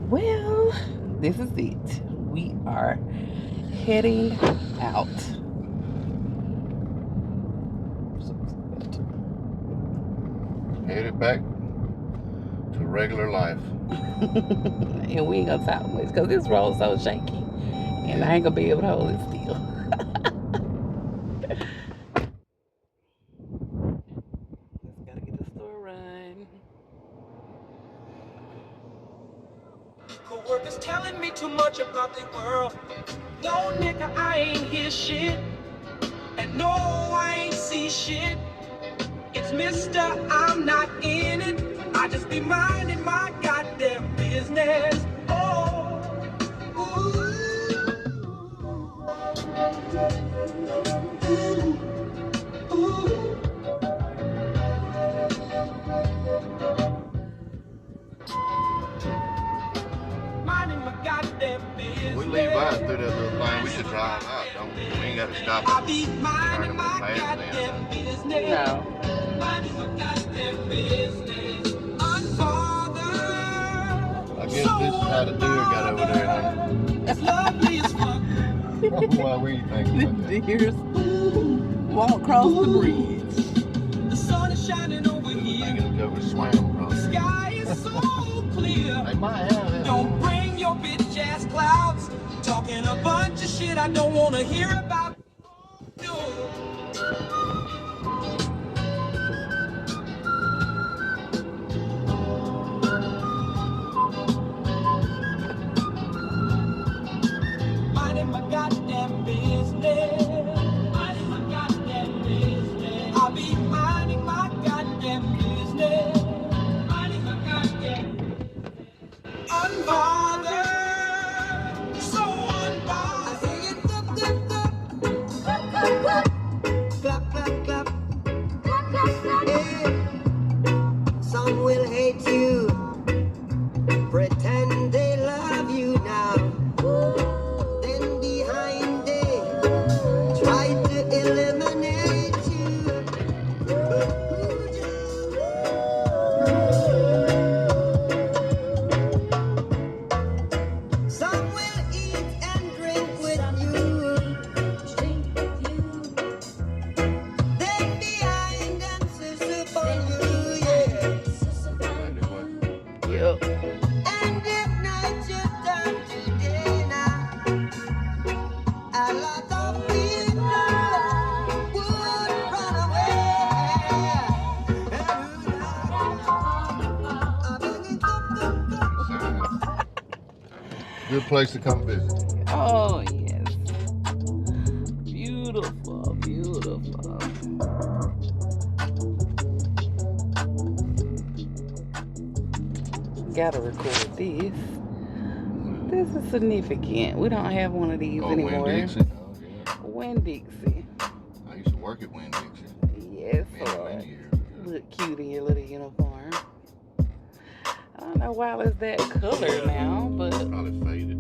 Well, this is it. We are heading out. Headed back to regular life. And we ain't gonna talk much because this road's so shaky. And I ain't gonna be able to hold it still. Just gotta get the store run. Co-workers telling me too much about the world. No, nigga, I ain't hear shit. And no, I ain't see shit. It's Mr. I'm not in it. I just be minding my goddamn business. Oh, ooh, ooh. Minding my goddamn business. We leave out through that little thing. We should drive out, don't we? We ain't got to stop. I be minding my goddamn business. No. Minding my goddamn business. Unfathered. I guess this is how the deer got over there, huh? It's lovely as fuck. Why were you thinking about The that? deers walk across the bridge. The sun is shining over here. Thinking of over swam The across. sky is so clear. They might have that. Don't bring your bitch ass clouds. Talking a bunch of shit I don't wanna hear about. No. Minding my goddamn business. Minding my goddamn business. I'll be minding my goddamn business. Minding my goddamn business. Unbothered. So unbothered. I say it clap, clap, clap. Yeah. Some will hate you. Pretend they love you now. Then behind they try to eliminate you. Some will eat and drink with you. Then behind and sis upon you, yeah. Yep. And if night you turn to day now, a lot of people would run away. Good place to come visit. Oh, yes. Beautiful, beautiful. Gotta record this. This is significant. We don't have one of these Oh, anymore. Winn-Dixie. Oh, yeah. Winn-Dixie. I used to work at Winn-Dixie. Yes, Many, Lord. many years. Look cute in your little uniform. I don't know why it's that color now, but Probably faded.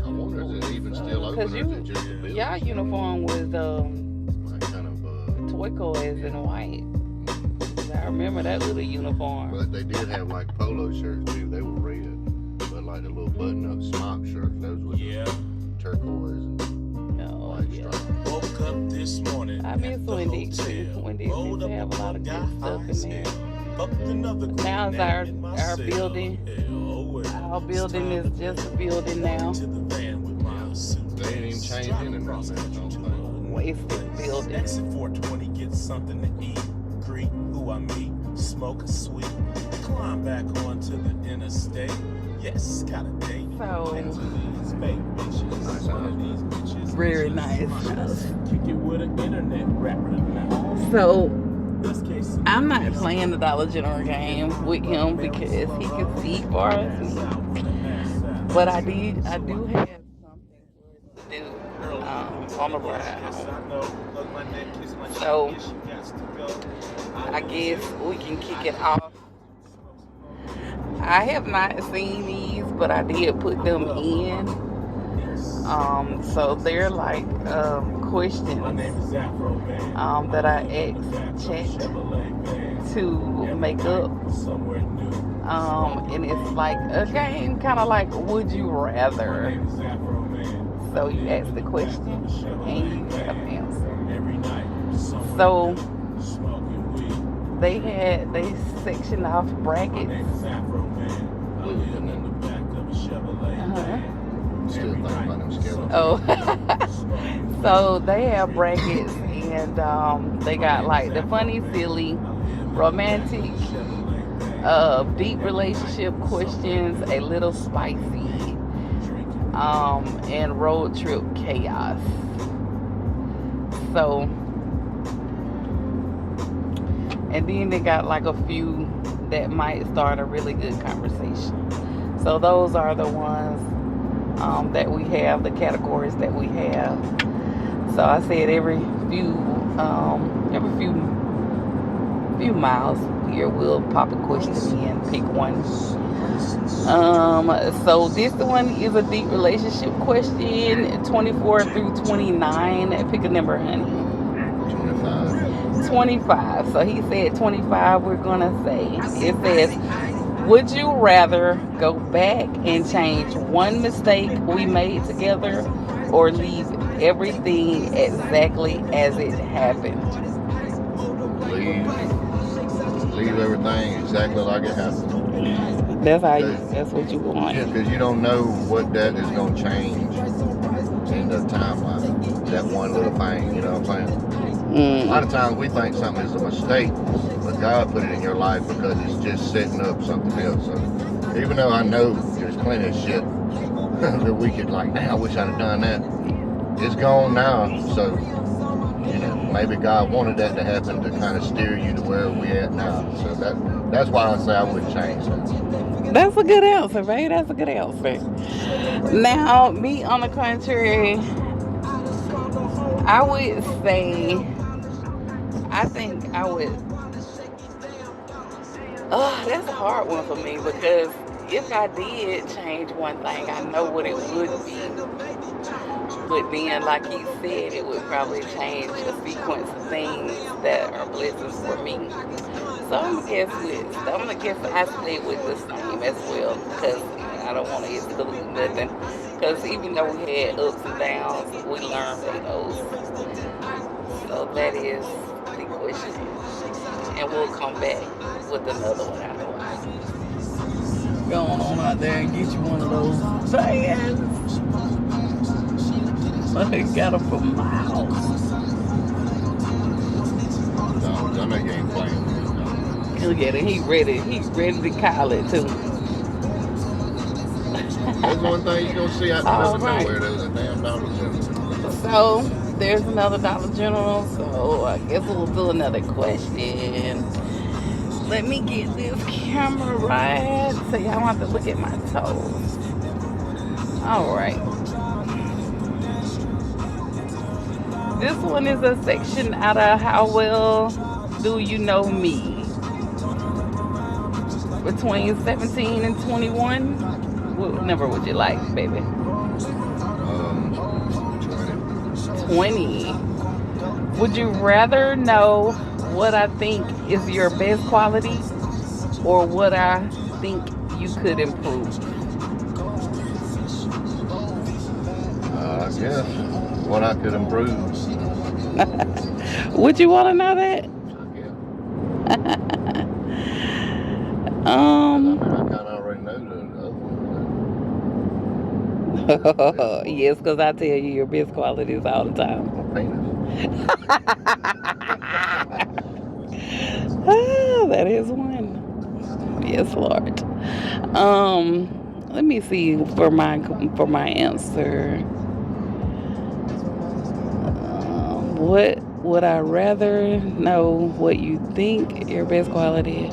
I wonder is it even still open or because is it just a building? y'all uniform was Like kind of, turquoise and white. I remember that little uniform. but they did have like polo shirts too. They were red. But like the little button-up smock shirts, those were turquoise and Oh, white yeah. stripes. Woke up this morning. I miss Winn-Dixie. Winn-Dixie used to have a lot of good stuff in there. Now it's our building. Our building is just a building now. They ain't even changed any of them. Wasted building. Exit 420, get something to eat. Greet who I meet, smoke a sweet. Climb back onto the interstate. Yes, got a date. So, Next to these fake bitches. One of these bitches. very nice. Kick it with an internet rapper now. So, Best case I'm not playing the Dollar General game with him because he can see for us. But I do have something to do on the ride. So I guess we can kick it off. I have not seen these, but I did put them in. So they're like questions that I asked Chat to make up And it's like a game, kind of like Would You Rather. So you ask the question and you have an answer. So they sectioned off brackets. Uh-huh. Still thinking about them skills. Oh, so they have brackets, and they got like the funny, silly, romantic, deep relationship questions, a little spicy, and road trip chaos. So, and then they got like a few that might start a really good conversation. So those are the ones that we have, the categories that we have. So I said every few miles here we'll pop a question in, pick one. So this one is a deep relationship question, 24 through 29. Pick a number, honey. 25. So he said 25. We're gonna say it says, would you rather go back and change one mistake we made together, or leave everything exactly as it happened? Leave everything exactly like it happened. That's what you want. Yeah, because you don't know what that is going to change in the timeline. That one little thing, you know what I'm saying? A lot of times we think something is a mistake, but God put it in your life because it's just setting up something else. So even though I know there's plenty of shit that we could like, I wish I'd have done that. It's gone now, so you know maybe God wanted that to happen to kind of steer you to where we at now. So that's why I say I wouldn't change that. That's a good answer, right? That's a good answer. Now, me on the contrary, I would say, I think I would. Oh, that's a hard one for me because if I did change one thing, I know what it would be. But then, like he said, it would probably change a sequence of things that are blessings for me. So I'm gonna guess I stay with the same as well because I don't want to exclude nothing. Because even though we had ups and downs, we learned from those. So that is the question, and we'll come back with another one after a while. Go on out there and get you one of those fans. I got them from my house. I know you ain't playing. Look at it. He's ready to call it too. That's one thing you're gonna see out All the right. nowhere. There's a damn Dollar General. So there's another Dollar General. So I guess we'll do another question. Let me get this camera right so y'all don't have to look at my toes. All right. This one is a section out of How Well Do You Know Me? Between 17 and 21. What number would you like, baby? 20. Would you rather know what I think is your best quality or what I think you could improve? I guess what I could improve. Would you want to know that? I kind of already know the other one. Yes, because I tell you your best qualities all the time. My penis. That is one. Yes, Lord. Let me see for my answer. What would I rather know what you think your best quality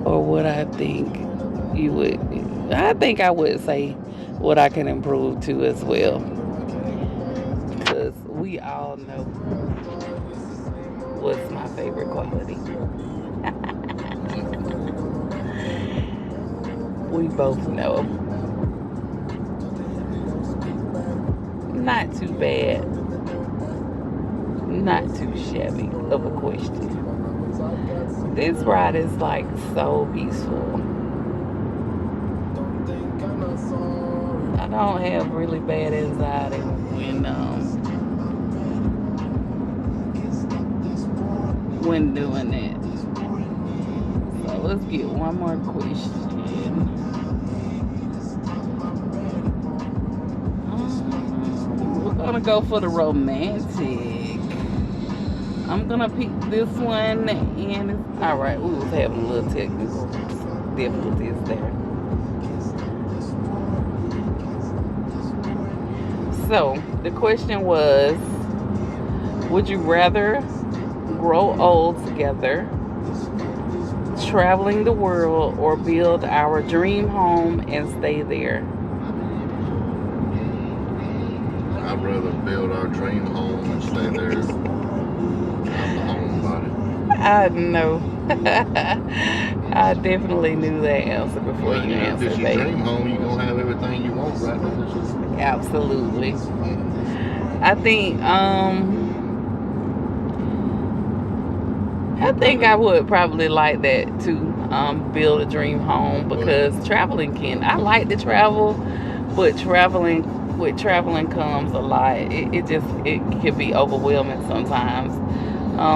or what I think you would? I think I would say what I can improve to as well, because we all know what's my favorite quality. We both know. Not too bad. Not too shabby of a question. This ride is like so peaceful. don't have really bad anxiety when doing that. So let's get one more question. We're gonna go for the romantic. I'm gonna pick this one, and it's all right. We was having a little technical difficulties there. So the question was, would you rather grow old together, traveling the world, or build our dream home and stay there? I'd rather build our dream home and stay there. I'm the homebody. I know. I definitely knew that answer before Well, you if answered it's your that. dream home, you're going to have everything you want right now. Absolutely. I think I would probably like that to build a dream home, because traveling I like to travel, but with traveling comes a lot. It can be overwhelming sometimes,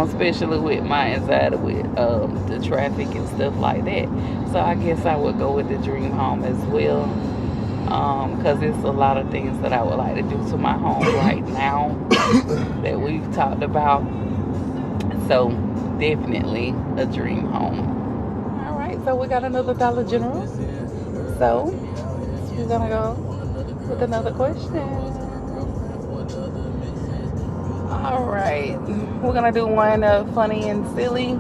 especially with my anxiety with the traffic and stuff like that. So I guess I would go with the dream home as well, because it's a lot of things that I would like to do to my home right now that we've talked about. So definitely a dream home. All right, so we got another Dollar General. So we're gonna go with another question. All right, we're gonna do one funny and silly.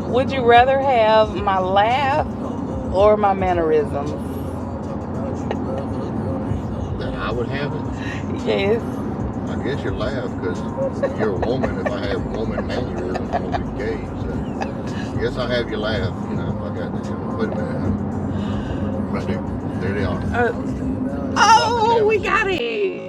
Would you rather have my laugh or my mannerisms? That I would have it. Yes. I guess you laugh because you're a woman. If I have woman mannerisms, I'm gonna be gay. So I guess I have your laugh. You know, if I got that. Wait a minute. Right there. There they are. Oh, we got it.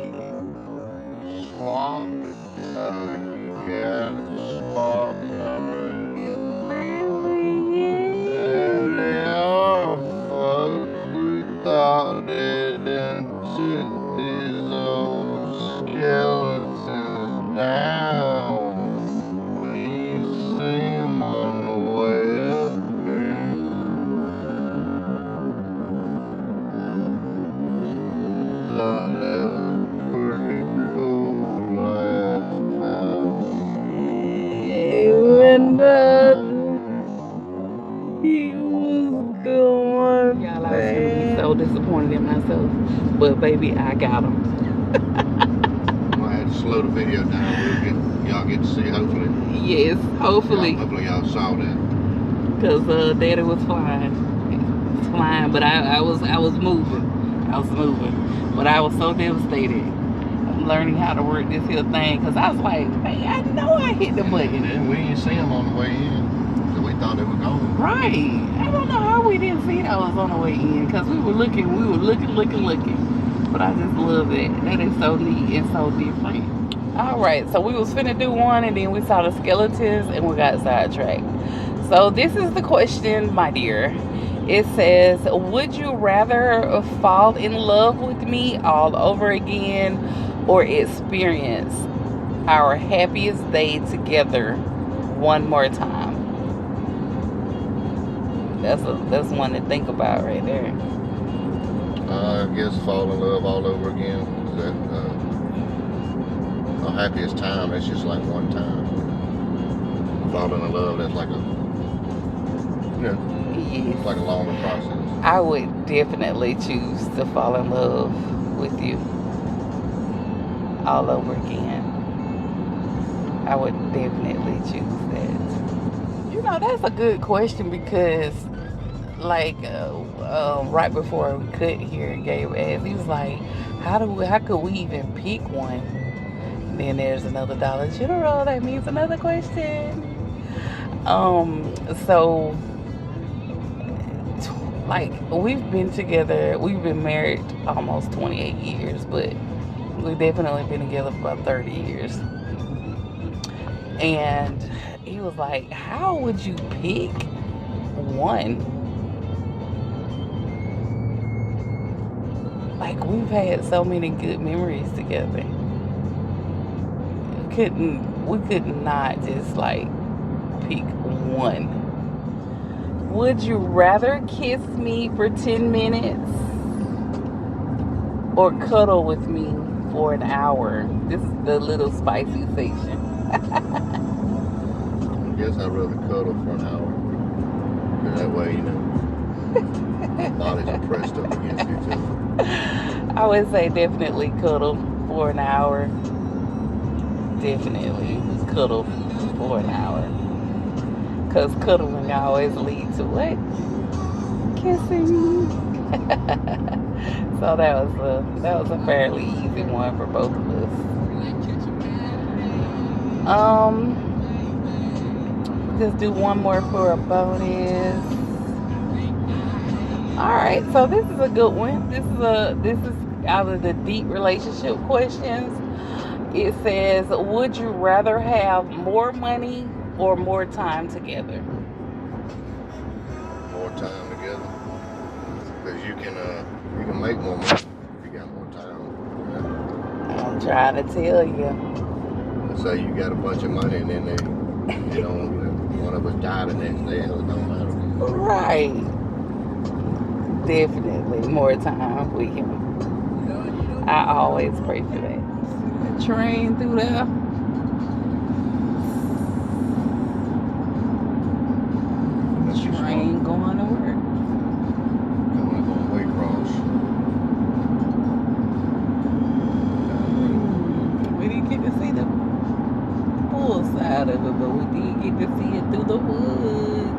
Y'all, I was gonna be so disappointed in myself, but baby, I got him. I had to slow the video down. Y'all get to see, hopefully. Yes, hopefully, Hopefully y'all saw that. because Daddy was flying, but I was moving, but I was so devastated. I'm learning how to work this here thing, because I was like, hey, I know I hit the button. And we didn't see them on the way in, so we thought they were gone. Right. I don't know how we didn't see those on the way in, because we were looking. But I just love it. That is so neat and so different. All right, so we was finna do one, and then we saw the skeletons, and we got sidetracked. So this is the question, my dear. It says, would you rather fall in love with me all over again, or experience our happiest day together one more time? That's one to think about right there. I guess fall in love all over again. That the happiest time, that's just like one time. Falling in love, that's like it's like a longer process. I would definitely choose to fall in love with you all over again. I would definitely choose that. You know, that's a good question, because like right before we could hear Gabe ask, he was like, how could we even pick one? And then there's another Dollar General, that means another question. So like, we've been married almost 28 years, but we've definitely been together for about 30 years. And he was like, how would you pick one. Like, we've had so many good memories together. We could not just like pick one. Would you rather kiss me for 10 minutes or cuddle with me for an hour? This is the little spicy section. I guess I'd rather cuddle for an hour. That way, you know, my bodies are pressed up against each other. I would say definitely cuddle for an hour. Definitely cuddle for an hour. Because cuddling always leads to what? Kissing. So that was a fairly easy one for both of us. Just do one more for a bonus. All right, so this is a good one. This is out of the deep relationship questions. It says, would you rather have more money or more time together? More time together, because you can make more money if you got more time. You know? I'm trying to tell you. Let's say you got a bunch of money and then one of us die the next day, it don't matter. Right. Definitely more time with him. I always pray for that. The train through there. Train going to work. Coming up on Waycross. We didn't get to see the full side of it, but we did get to see it through the woods.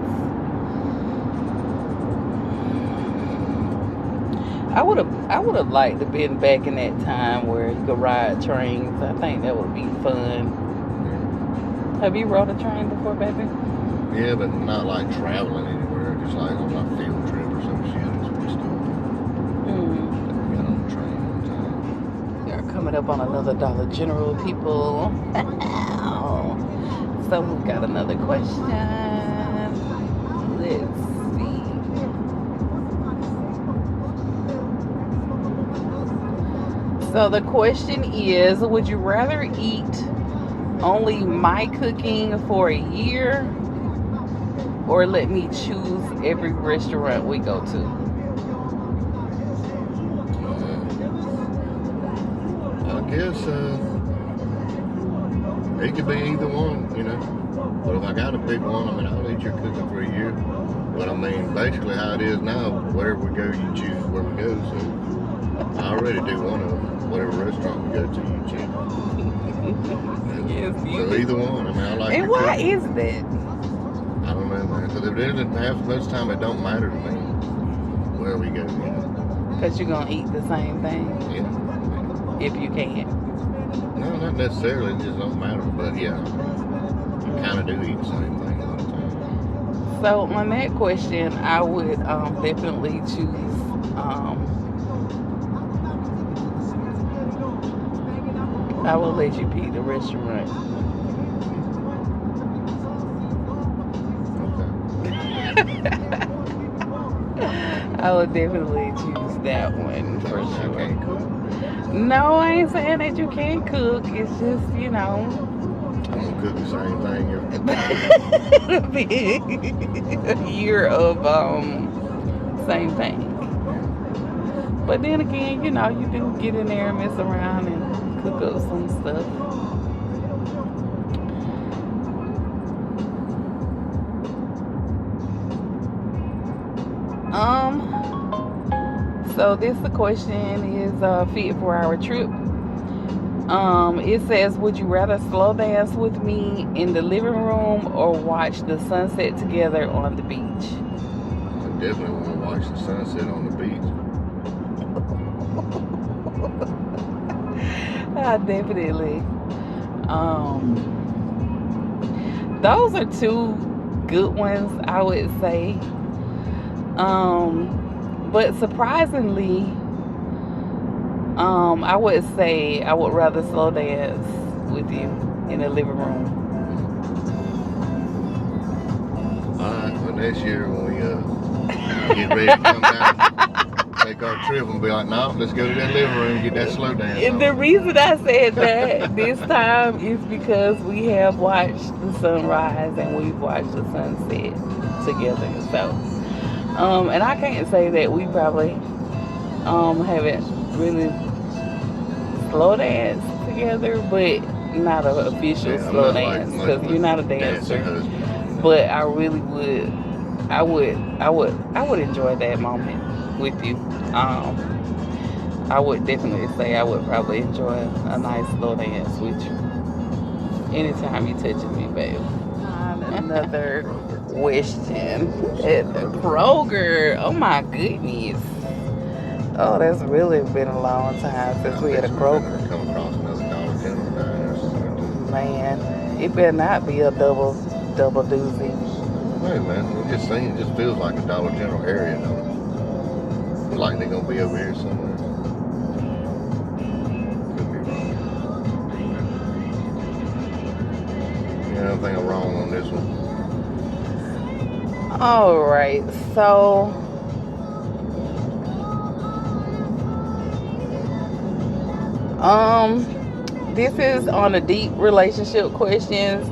I would have liked to been back in that time where you could ride trains. I think that would be fun. Have you rode a train before, baby? Yeah, but not like traveling anywhere, just like on a field trip or some shit. It's pretty cool. Got on the train one time. They're coming up on another Dollar General, people. So we've got another question. Let's see. So the question is, would you rather eat only my cooking for a year or let me choose every restaurant we go to? I guess it could be either one, you know. But if I got to pick one, I mean, I'll eat your cooking for a year. But I mean, basically how it is now, wherever we go, you choose where we go. So I already do one of them. Whatever restaurant we go to, you choose. Yes, So either one. I mean, I like. And why is that? I don't know, man. Because if it isn't half most of the time, it don't matter to me where we go. You know? Because you're going to eat the same thing Yeah. if you can. No, not necessarily. It just don't matter. But yeah, you kind of do eat the same thing a lot of times. So on that question, I would definitely choose I will let you pick the restaurant. Okay. I would definitely choose that one for I sure. can't cook. No, I ain't saying that you can't cook. It's just, you know. I'm gonna cook the same thing every It'll be a year of same thing. But then again, you know, you do get in there and mess around and cook up some stuff. So this the question is fit for our trip. It says, would you rather slow dance with me in the living room or watch the sunset together on the beach? I definitely want to watch the sunset on the beach. Definitely. Those are two good ones, I would say. But surprisingly, I would say I would rather slow dance with you in the living room. Alright, well next year when we get ready to come down, take our trip and be like, no, let's go to that living room and get that slow dance And on. the reason I said that this time is because we have watched the sunrise and we've watched the sunset together. So, and I can't say that we probably haven't really slow danced together, but not an official Yeah, I'm slow not like dance much because of a you're not a dancing dancer. husband. But I really would, I would enjoy that moment with you. I would definitely say I would probably enjoy a nice slow dance with you. Anytime you touching me, babe. Another question at the Kroger. Oh my goodness. Oh, that's really been a long time since we had a Kroger. Come across another Dollar General down there somewhere too. Man, it better not be a double doozy. Hey man, it just feels like a Dollar General area, don't it? Like they're gonna be over here somewhere. Could be wrong. Yeah, I don't think I'm wrong on this one. All right, so this is on the deep relationship questions.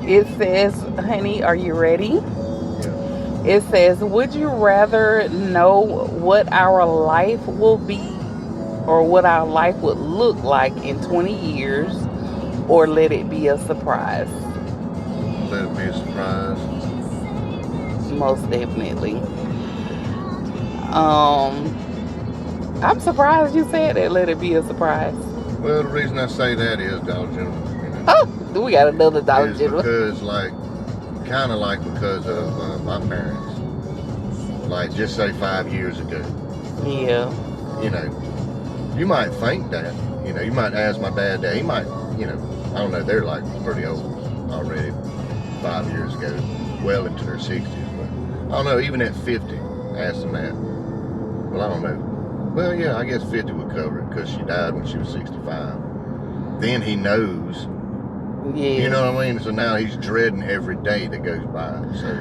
It says, honey, are you ready? Yeah. It says, would you rather know what our life will be or what our life would look like in 20 years, or let it be a surprise? Let it be a surprise. Most definitely. I'm surprised you said that, let it be a surprise. Well, the reason I say that is Dollar General. Oh, we got another Dollar Is General. because because of my parents. Like, just say 5 years ago. Yeah. You know, you might think that. You know, you might ask my dad that. He might, you know, I don't know, they're like pretty old already 5 years ago, well into their 60s. But I don't know, even at 50, ask them that. Well, I don't know. Well, yeah, I guess 50 would cover it because she died when she was 65. Then he knows. Yeah. You know what I mean? So now he's dreading every day that goes by. So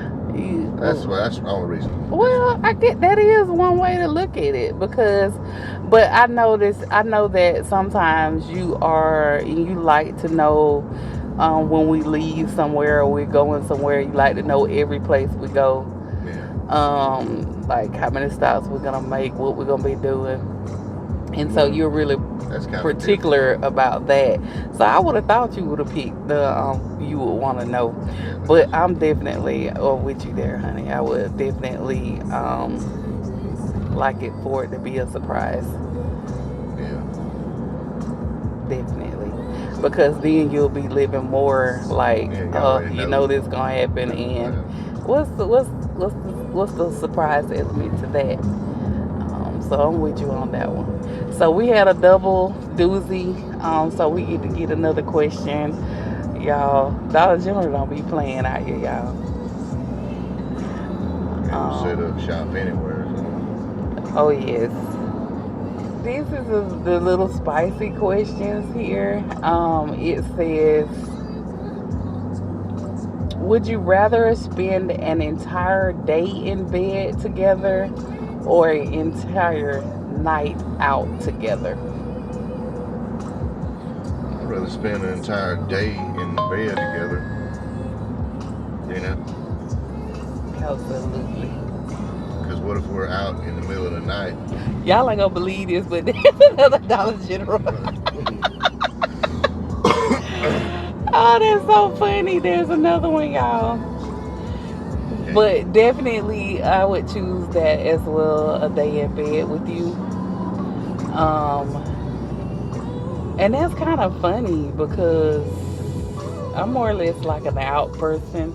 that's the only reason. Well, I get that is one way to look at it but I know that sometimes you like to know when we leave somewhere or we're going somewhere, you like to know every place we go. Yeah. Like how many stops we're gonna make, what we're gonna be doing. And so you're really particular about that. So I would have thought you would have picked you would want to know. But I'm definitely with you there, honey. I would definitely like it for it to be a surprise. Yeah. Definitely. Because then you'll be living more like you know this gonna happen, and what's the surprise element to that? So I'm with you on that one. So we had a double doozy. So we get to get another question. Y'all, Dollar General don't be playing out here, y'all. Set up shop anywhere. So. Oh yes. This is the little spicy questions here. It says, would you rather spend an entire day in bed together or an entire night out together? I'd rather spend an entire day in the bed together. You know? Absolutely. Because what if we're out in the middle of the night? Y'all ain't gonna believe this, but there's another Dollar General. Oh, that's so funny. There's another one, y'all. Okay. But definitely, I would choose that as well, a day in bed with you. And that's kind of funny because I'm more or less like an out person.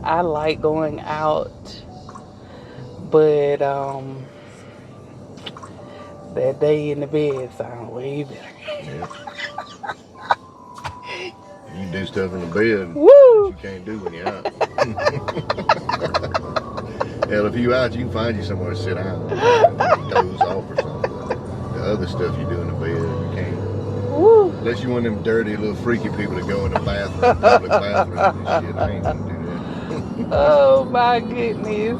I like going out, but that day in the bed sounds way better. Yeah. You can do stuff in the bed Woo! that you can't do when you're out. Hell, if you out, you can find you somewhere to sit down, doze off or something. The other stuff you do in the bed, you can't. Woo! Unless you one of them dirty little freaky people that go in the bathroom, public bathrooms and shit. I ain't gonna do that. Oh my goodness.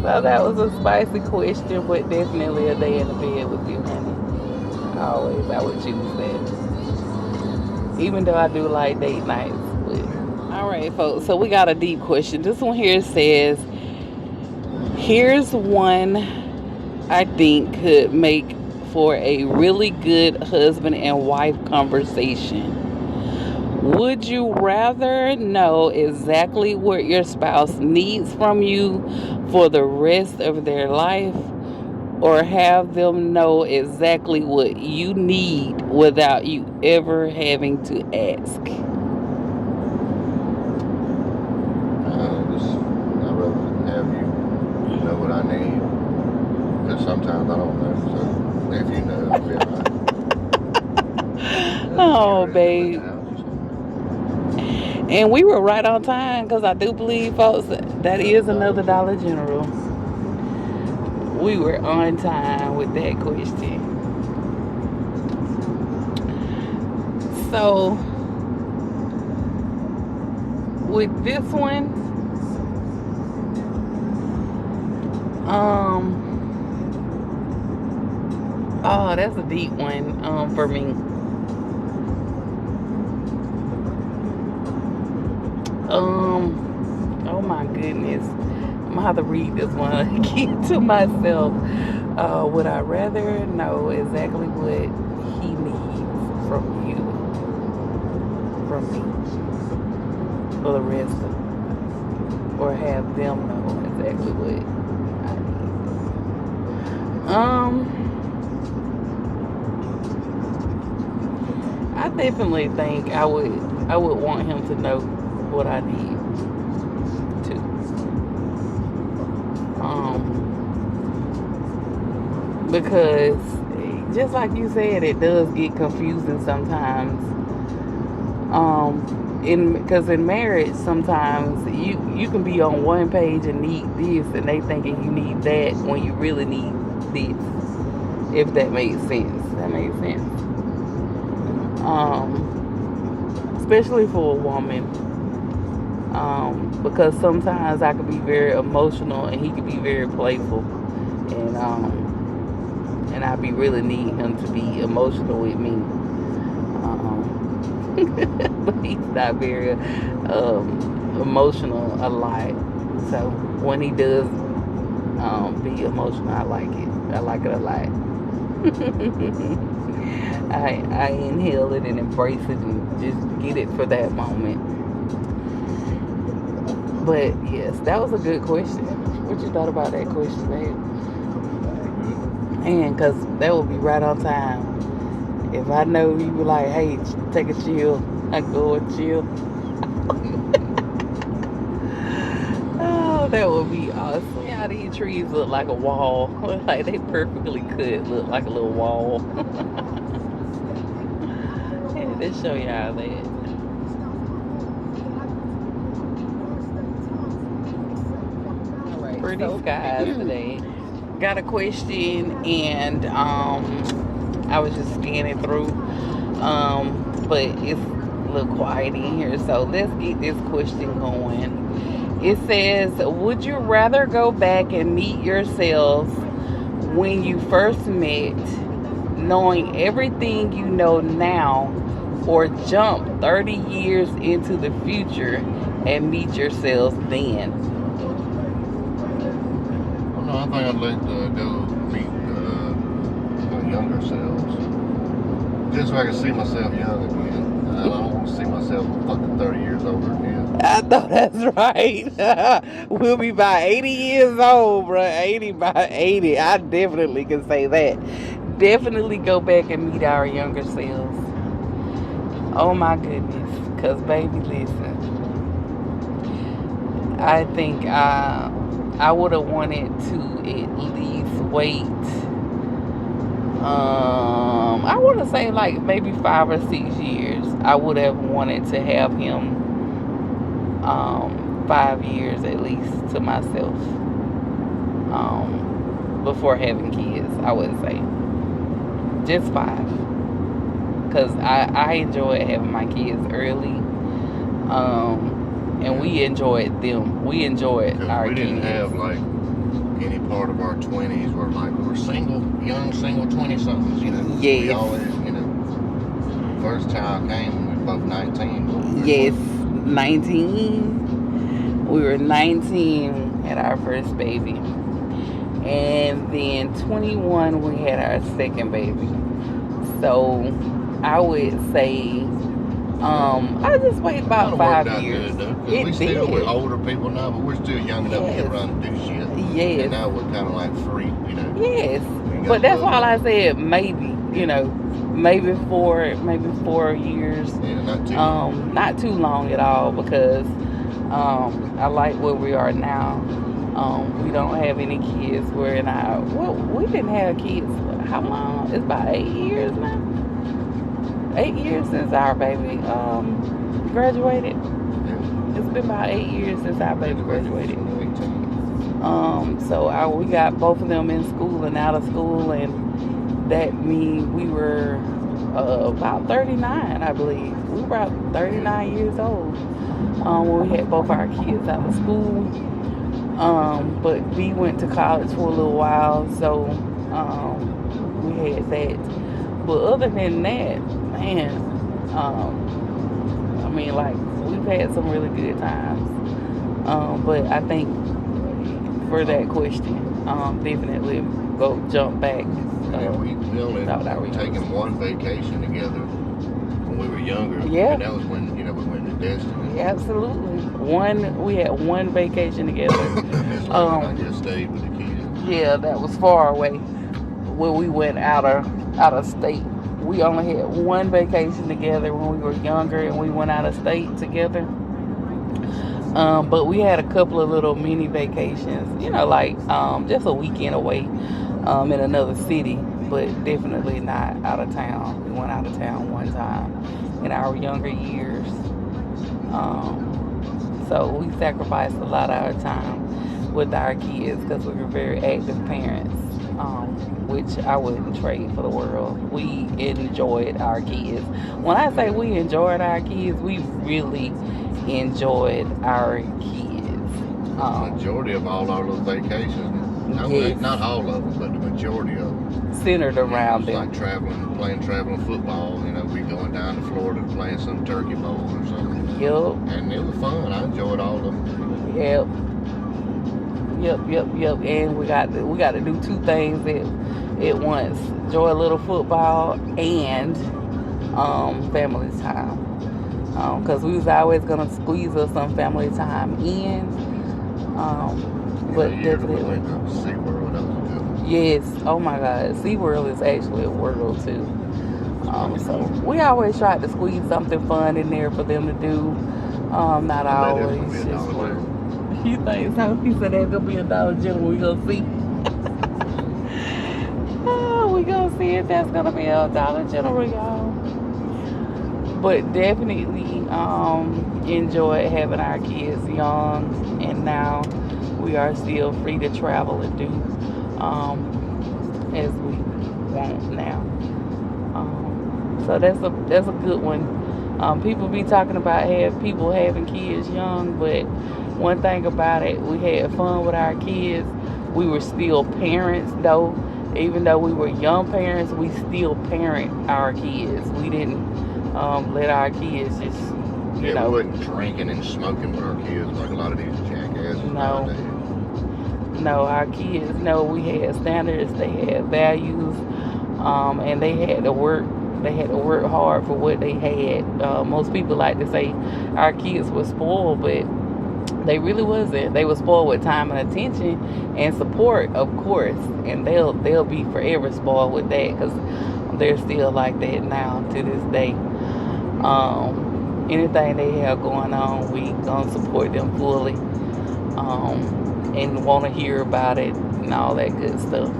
So that was a spicy question, but definitely a day in the bed with you, honey. Always, I would choose that. Even though I do like date nights. But all right, folks. So we got a deep question. This one here says, "Here's one I think could make for a really good husband and wife conversation. Would you rather know exactly what your spouse needs from you for the rest of their life, or have them know exactly what you need without you ever having to ask?" Just, I'd rather have you know what I need. Because sometimes I don't know. So if you know, it'll be alright. Oh, babe. And we were right on time because I do believe, folks, that is another Dollar General. We were on time with that question. So, with this one, oh, that's a deep one, for me. Oh my goodness. I'm gonna have to read this one again to myself. Would I rather know exactly what he needs from you, from me, for the rest of, or have them know exactly what I need? I definitely think I would want him to know what I need too. Because just like you said, it does get confusing sometimes. Because in marriage, sometimes you can be on one page and need this, and they thinking you need that when you really need this. If that makes sense, that makes sense. Especially for a woman, because sometimes I could be very emotional and he could be very playful, and I be really needing him to be emotional with me. But he's not very emotional a lot. So when he does be emotional, I like it. I like it a lot. I inhale it and embrace it and just get it for that moment. But yes, that was a good question. What you thought about that question, babe? And because that would be right on time. If I know you were like, hey, take a chill, I go and chill. Oh, that would be awesome. Yeah, these trees look like a wall. Like they perfectly could look like a little wall. Yeah, let's show y'all that. All right, pretty skies today. Got a question, and I was just scanning through, but it's a little quiet in here, so let's get this question going. It says, would you rather go back and meet yourself when you first met, knowing everything you know now, or jump 30 years into the future and meet yourselves then? Well, no, I think I'd like to go meet the younger selves. Just so I can see myself young again. I don't want to see myself fucking 30 years older again. I know that's right. We'll be about 80 years old, bro. 80 by 80. I definitely can say that. Definitely go back and meet our younger selves. Oh my goodness. Because, baby, listen. I think I would have wanted to at least wait. I want to say like maybe 5 or 6 years. I would have wanted to have him 5 years at least to myself, before having kids. I would say just 5, because I enjoy having my kids early, and we enjoyed them. We enjoyed 'Cause our we didn't kids. have like any part of our 20s where like we were single, young single 20-somethings, you know. We Yes. always, you know, first child came when we were both 19. Yes, 19. We were 19 had our first baby, and then 21 we had our second baby. So I would say I just waited about Kinda worked 5 out years. good, though, 'cause It we still, we're did. older people now, but we're still young enough to Yes. get around and do shit. Yes. And now we're kind of like free, you know. Yes, We got but that's love. why I said maybe. You know, maybe 4 years. Yeah, not too long. Not too long at all, because I like where we are now. We don't have any kids. We're in our we didn't have kids. How long? It's about 8 years now. 8 years since our baby graduated. Yeah. It's been about 8 years since our baby graduated. 18. So we got both of them in school and out of school, and that means we were about 39, I believe. We were about 39 years old when we had both our kids out of school. But B went to college for a little while, so we had that. But other than that, man, I mean, like, we've had some really good times. But I think for that question, definitely go jump back. Yeah, we only thought I was taken one vacation together when we were younger. Yeah. And that was when, you know, we went to Destiny. Absolutely. We had one vacation together. Miss Love and I just stayed with the kids. Yeah, that was far away. Where we went out of state. We only had one vacation together when we were younger, and we went out of state together. But we had a couple of little mini vacations, you know, like just a weekend away in another city, but definitely not out of town. We went out of town one time in our younger years. So we sacrificed a lot of our time with our kids because we were very active parents, which I wouldn't trade for the world. We enjoyed our kids. When I say we enjoyed our kids, we really enjoyed our kids. Majority of all our little vacations, Yes. not all of them, but the majority of them. Centered around It's them. like traveling football. You know, we going down to Florida playing some turkey bowl or something. Yep. And it was fun. I enjoyed all of them. Yep. And we got to do two things at once: enjoy a little football and family time. Because we was always gonna squeeze us some family time in. But We definitely, went to SeaWorld. That was a good one. yes. Oh my God, SeaWorld is actually a world too. So we always tried to squeeze something fun in there for them to do. Not always. Maybe it's gonna be a Just Dollar work. General. You think so? He said there's gonna be a Dollar General. We gonna see. We gonna see if that's gonna be a Dollar General, y'all. But definitely enjoy having our kids young, and now we are still free to travel and do as we want now. So that's a good one. People be talking about people having kids young, but one thing about it, we had fun with our kids. We were still parents, though. Even though we were young parents, we still parent our kids. We didn't let our kids just, you Yeah, know. we wasn't drinking and smoking with our kids like a lot of these jackasses No. nowadays. No, our kids know we had standards, they had values, and they had to work. They had to work hard for what they had. Most people like to say our kids were spoiled, but they really wasn't. They were spoiled with time and attention and support, of course, and they'll be forever spoiled with that because they're still like that now to this day. Anything they have going on, we gonna support them fully, and want to hear about it and all that good stuff.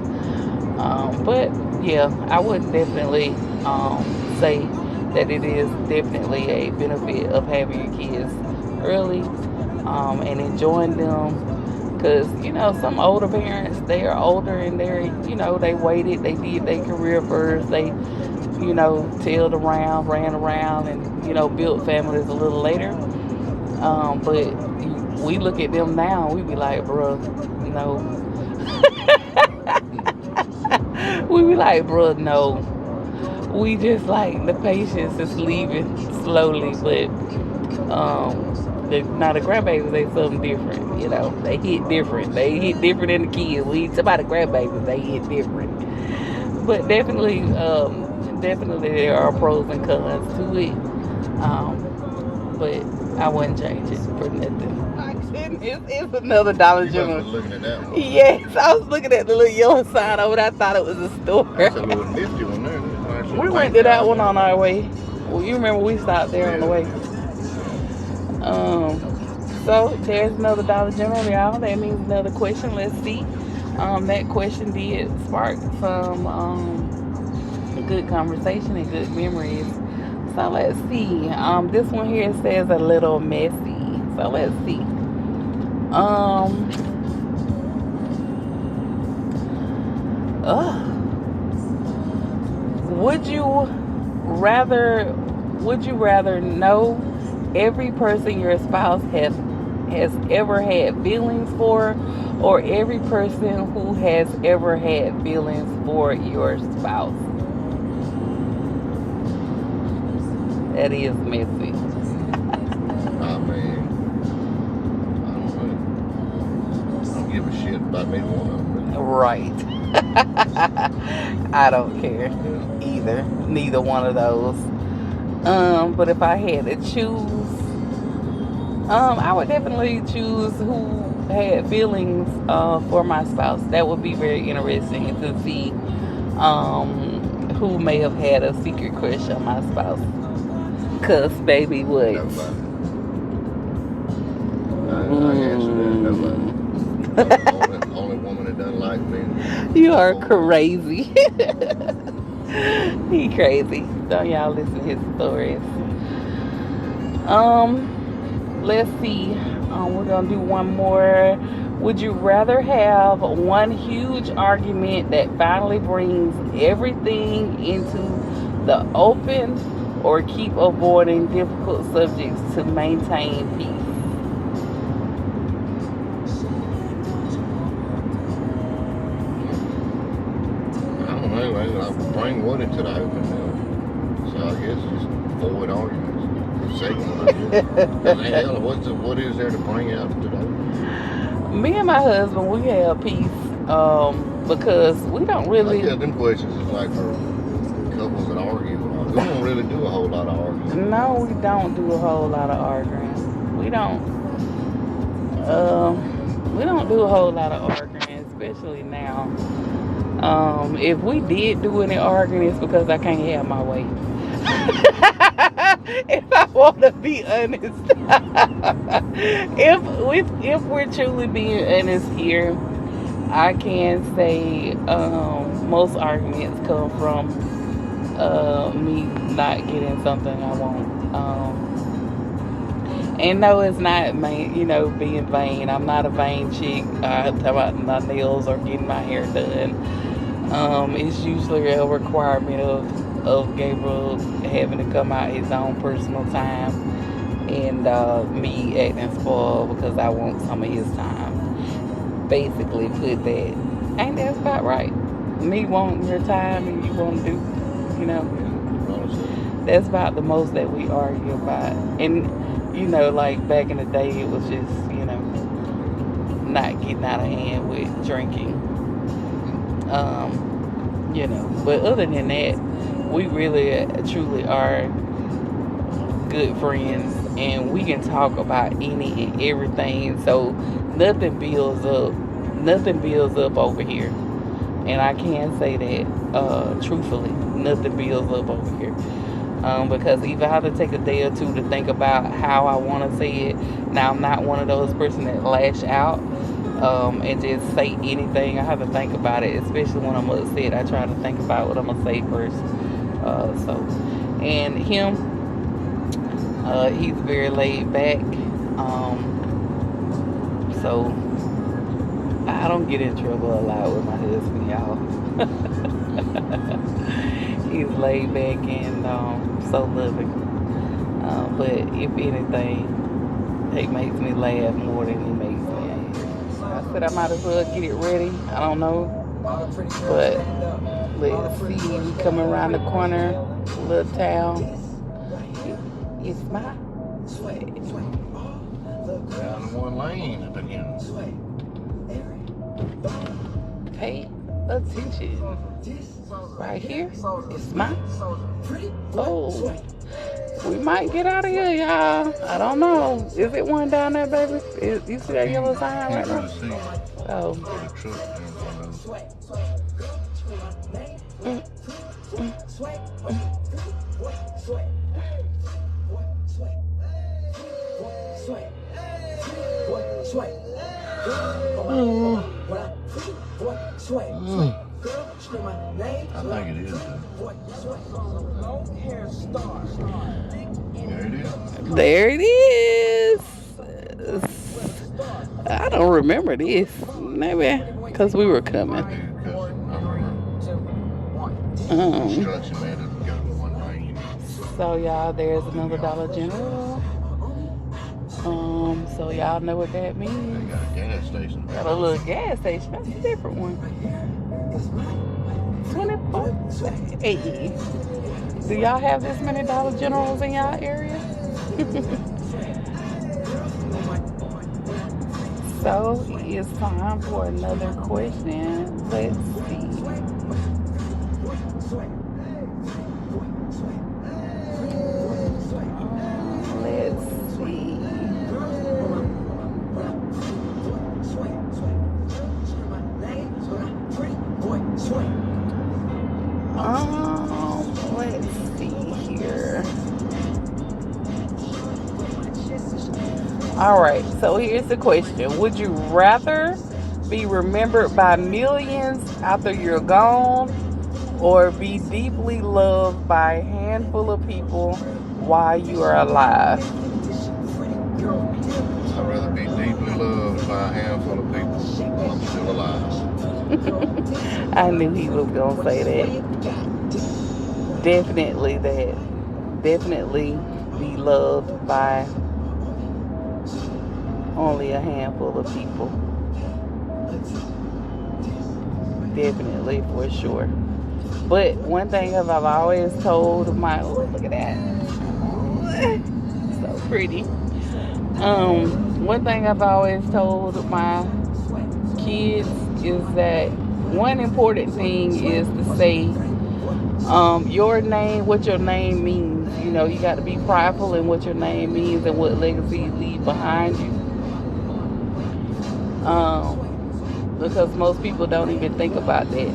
But yeah, I would definitely say that it is definitely a benefit of having your kids early and enjoying them. Because, you know, some older parents, they are older and they waited, they did their career first, they, ran around and, built families a little later. But we look at them now, we be like, bruh, no. We be like, bruh, no. We just like the patience is leaving slowly, but now the grandbabies, they something different, you know. They hit different. They hit different than the kids. We talk about the grandbabies, they hit different. But definitely there are pros and cons to it. But I wouldn't change it for nothing. My goodness, it's another Dollar You must General. have been looking at that one. Yes, I was looking at the little yellow sign over there. I thought it was a store. That's a little nifty one there. Nice little We went paint to that job one on our way. Well, you remember we stopped there on the way. So there's another Dollar General, y'all. That means another question. Let's see. That question did spark some good conversation and good memories. So let's see. This one here says a little messy. So let's see. Would you rather know every person your spouse has ever had feelings for, or every person who has ever had feelings for your spouse? That is messy. I mean, I don't give a shit about neither one of them. Really. Right. I don't care either. Neither one of those. But if I had to choose, I would definitely choose who had feelings for my spouse. That would be very interesting to see who may have had a secret crush on my spouse. Cause baby, what? Nobody. I answer that. Nobody. Only woman that doesn't like me. You are crazy. He crazy. Don't y'all listen to his stories. Let's see. We're gonna do one more. Would you rather have one huge argument that finally brings everything into the open, or keep avoiding difficult subjects to maintain peace? I don't know. I bring one into the open now. So I guess just avoid arguments. Hell, what is there to bring out to the open? Me and my husband, we have peace because we don't really. Yeah, them questions is like for couples that argue. We don't really do a whole lot of arguing. No, we don't do a whole lot of arguing. We don't do a whole lot of arguing, especially now. If we did do any arguing, it's because I can't have my way. If I want to be honest. if we're truly being honest here, I can say most arguments come from me not getting something I want. And no, it's not being vain. I'm not a vain chick. I'm talking about my nails or getting my hair done. It's usually a requirement of Gabriel having to come out his own personal time, and me acting spoiled because I want some of his time. Basically put that. Ain't that about right? Me wanting your time and you want to do, that's about the most that we argue about. And like back in the day, it was just not getting out of hand with drinking. But other than that, we really truly are good friends, and we can talk about any and everything. So nothing builds up over here. And I can say that truthfully, nothing builds up over here. Because if I have to take a day or two to think about how I want to say it, now I'm not one of those person that lash out and just say anything. I have to think about it, especially when I'm upset. I try to think about what I'm gonna say first. And him, he's very laid back. So I don't get in trouble a lot with my husband, y'all. He's laid back and so loving. But if anything, He makes me laugh more than he makes me angry. I said I might as well get it ready. I don't know. But let's see. We come around the corner, little town. It's my Down in one lane at the end. pay attention. Right here, it's my. Oh, we might get out of here, y'all. I don't know. Is it one down there, baby? You see that yellow sign right Can't now? really see Oh. for the truck in front of I think it is. There it is. There it is. I don't remember this. Maybe because we were coming. Construction man doesn't go to one lane. So y'all, there's another Dollar General. So y'all know what that They means. got a gas station. Got a little gas station. That's a different one. 24. Hey. Do y'all have this many Dollar Generals in y'all area? So it's time for another question. Let's see. Let's see. Let's see here. All right, so here's the question. Would you rather be remembered by millions after you're gone, or be deeply loved by a handful of people while you are alive? I'd rather be deeply loved by a handful of people while I'm still alive. I knew he was gonna say that. Definitely that. Definitely be loved by only a handful of people. Definitely, for sure. But one thing I've always told my, oh, look at that. So pretty. One thing I've always told my kids is that one important thing is to say your name, what your name means. You know, you got to be prideful in what your name means and what legacy you leave behind you. Because most people don't even think about that.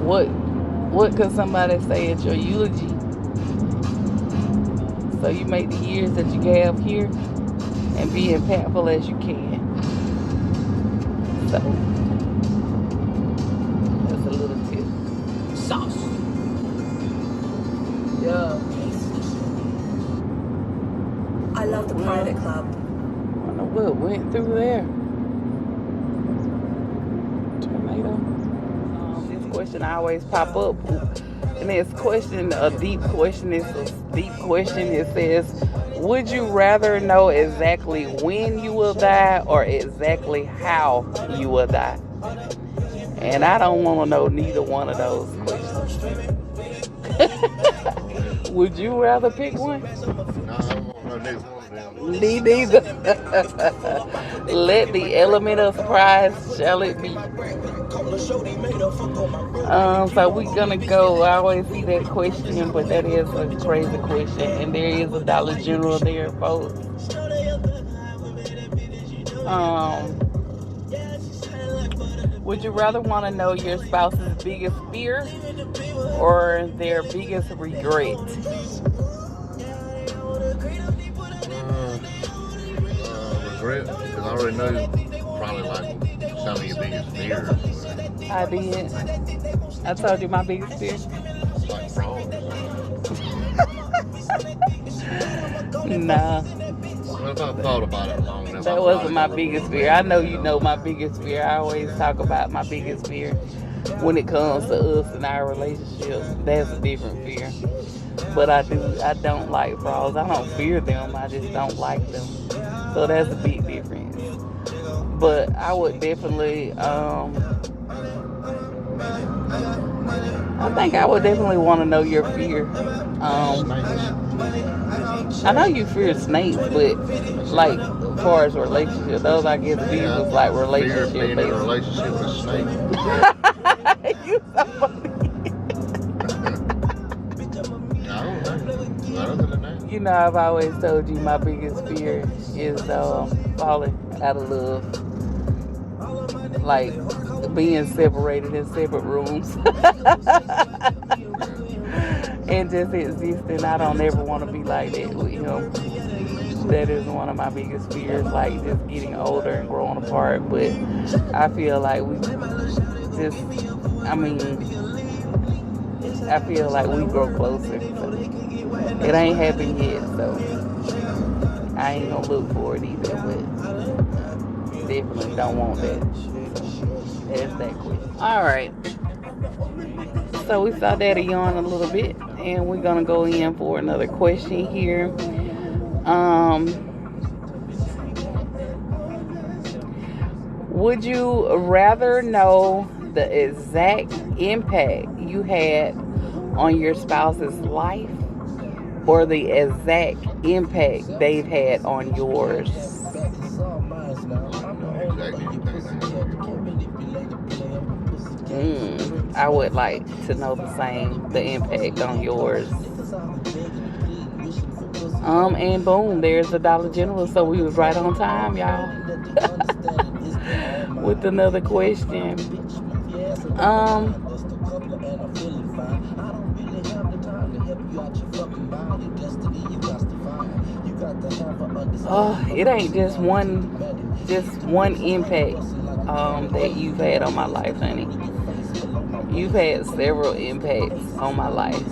What could somebody say at your eulogy? So you make the years that you have here and be impactful as you can. So that's a little tip. Sauce. Yeah. I love the private club. I don't know what went through there. Tornado. This question always pop up. And this question, a deep question, is a deep question. It says, would you rather know exactly when you will die or exactly how you will die? And I don't want to know neither one of those questions. Would you rather pick one? No, I don't want no next one down. Me neither. Let the element of surprise shall it be. So we're gonna go. I always see that question, but that is a crazy question, and there is a Dollar General there, folks. Would you rather want to know your spouse's biggest fear or their biggest regret? Regret, because I already know probably like some of your biggest fears. I did. I told you my biggest fear. Like fraud. Nah, Well, if I thought about it long enough, that wasn't my biggest fear. I know you know my biggest fear. I always talk about my biggest fear when it comes to us and our relationship. That's a different fear. but I don't like frogs. I don't fear them. I just don't like them. So that's a big difference. But I would definitely, I think I would definitely want to know your fear. I know you fear snakes, but like as far as relationship, those I guess these Yeah, was like fear of relationship being in a based. relationship with a snake. You so funny. I don't know. But other than that, You know, I've always told you my biggest fear is falling out of love, like being separated in separate rooms. And just existing. I don't ever want to be like that with him. That is one of my biggest fears, like just getting older and growing apart. But I feel like I feel like we grow closer. So it ain't happened yet, so I ain't gonna look for it either. But definitely don't want that. That's that quick. All right. So we saw Daddy yawn a little bit, and we're gonna go in for another question here. Would you rather know the exact impact you had on your spouse's life, or the exact impact they've had on yours? I would like to know the impact on yours. And boom, there's the Dollar General. So we was right on time, y'all. With another question. It ain't just one impact that you've had on my life, honey. You've had several impacts on my life.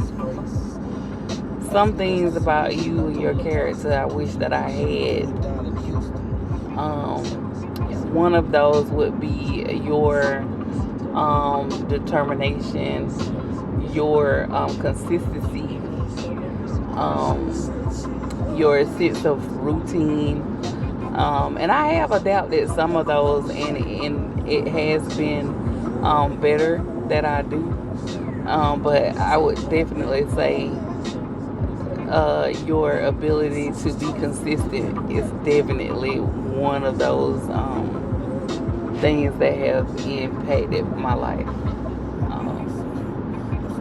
Some things about you and your character I wish that I had. One of those would be your determination, your consistency, your sense of routine. And I have adapted some of those, and it has been better that I do. But I would definitely say your ability to be consistent is definitely one of those things that have impacted my life.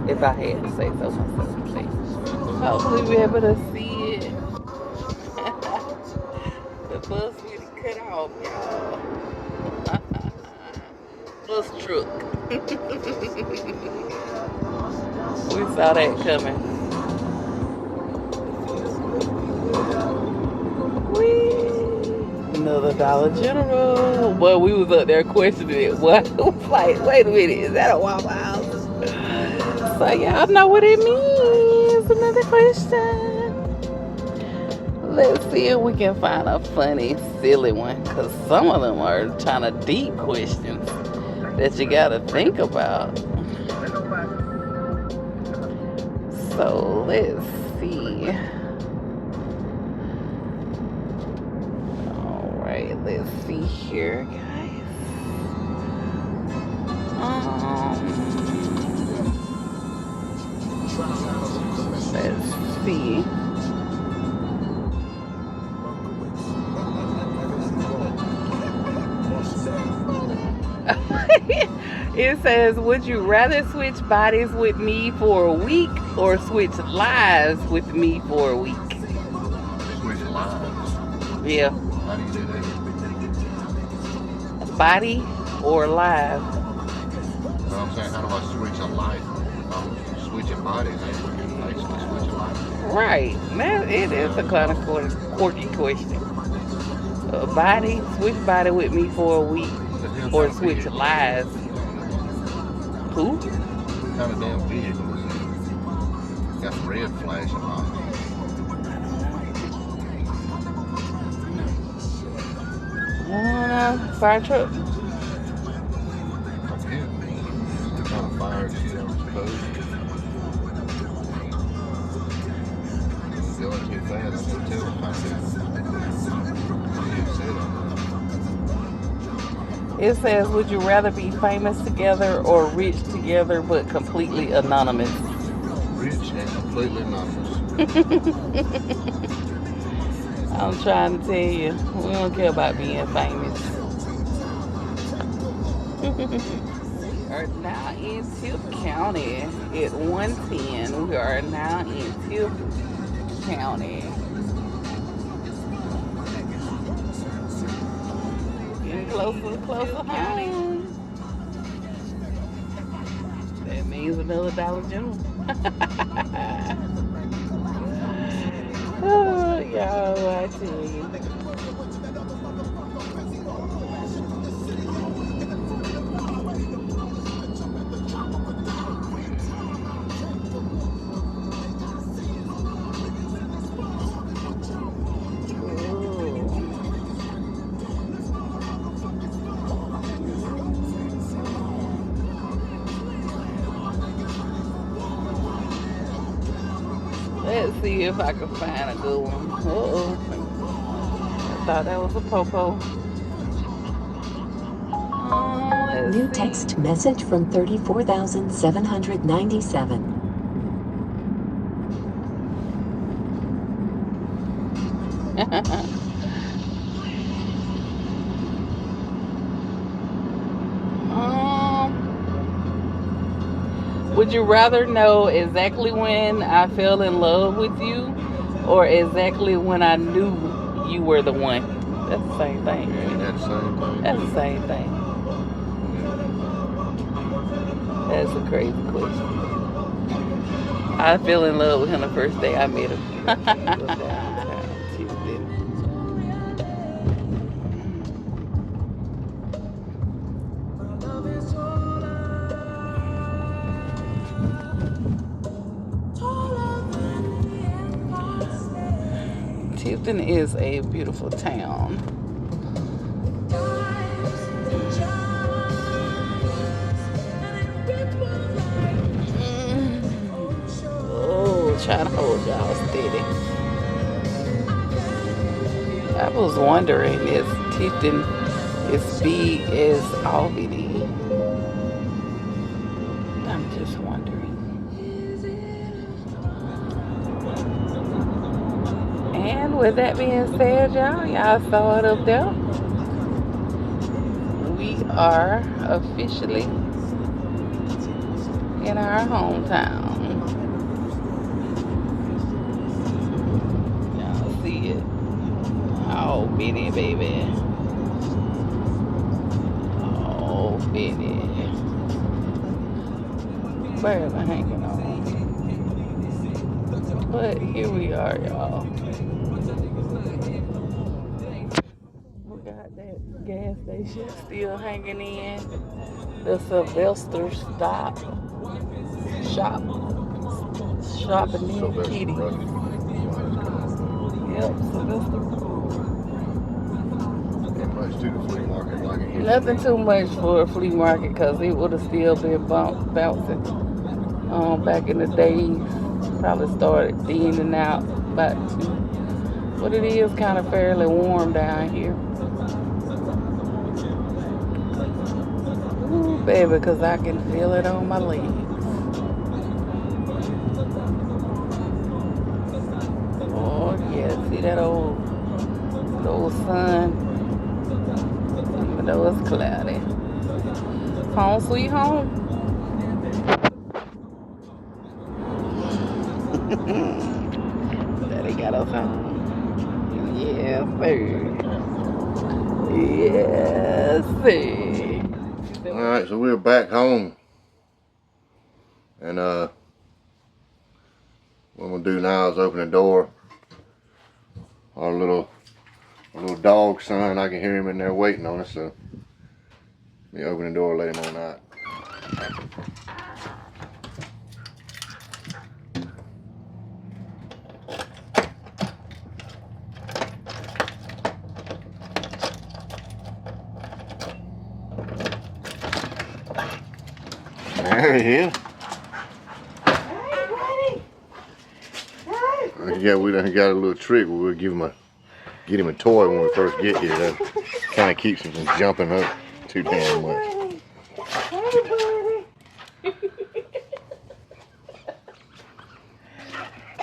If I had to say so myself. Hopefully we're able to see it. The bus really cut off, y'all. Bus truck. We saw that coming. Another Dollar General. Boy, we was up there questioning it. Boy, I was like, wait a minute, is that a Waffle House? So y'all know what it means. Another question. Let's see if we can find a funny, silly one. Because some of them are kind of deep questions that you got to think about. So let's see. Let's see here, guys. Let's see. It says, would you rather switch bodies with me for a week or switch lives with me for a week? switch lives. Yeah. How do you do that? Body or live? But I'm saying, how do I switch a life? If I'm switching bodies, I can basically switch a life. Right. Now, it is a kind of quirky question. Switch body with me for a week or switch lives. Who? What kind of damn vehicle is it? Got the red flashing on it. Fire truck. Okay. What kind of fire shit I'm supposed to? bad. I didn't tell him about that. He said It says, would you rather be famous together or rich together but completely anonymous? rich and completely anonymous. I'm trying to tell you, we don't care about being famous. We are now in Tift County at 110. We are now in Tift County. Getting closer, closer home. That means another Dollar General. Oh, y'all, I tell you. Let's see if I can find a good one. Uh-oh. I thought that was a popo. New text message from 34,797. Would you rather know exactly when I fell in love with you or exactly when I knew you were the one? That's the same thing. Yeah, that's the same thing. That's the same thing. That's a crazy question. I fell in love with him the first day I met him. Tifton is a beautiful town. Oh, trying to hold y'all steady. I was wondering if Tifton is big as Albany. I'm just wondering. And with that being said, y'all saw it up there. We are officially in our hometown. Y'all see it. Oh, Benny, baby. Oh, Benny. Birds are hanging on. But here we are, y'all. We got that gas station still hanging in. The Sylvester Shopping near Kitty. Yep, Sylvester. Ain't much to the flea market like it used to Nothing be. too much for a flea market because it would have still been bouncing back in the days. Probably started thinning out about 2. But it is kind of fairly warm down here. Ooh, baby, because I can feel it on my legs. Oh, yeah. See that old sun? Even though it's cloudy. Home sweet home. Daddy got us home. Yes, sir. Yes, sir. Alright, so we're back home. And what I'm gonna do now is open the door. Our little dog son, I can hear him in there waiting on us, so let me open the door, let him on out. There he is. Hey, buddy. Hey. There he Yeah, we done got a little trick where we'll get him a toy when we first get here. That kind of keeps him from jumping up too damn much. Hey, buddy.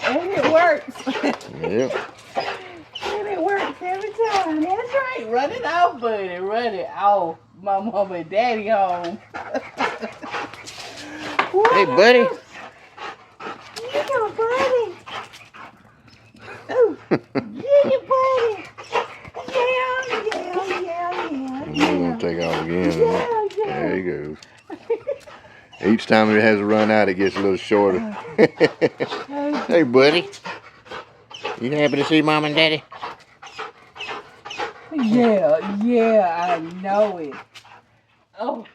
And it works. Yep. And it works every time. That's right. Run it out, buddy. Run it out. My mama and daddy home. Hey, buddy. You go, buddy. Oh, yeah, buddy. Yeah. He's gonna take off again. Yeah. There he goes. Each time it has to run out, it gets a little shorter. Hey, buddy. You happy to see Mom and Daddy? Yeah, I know it. Oh.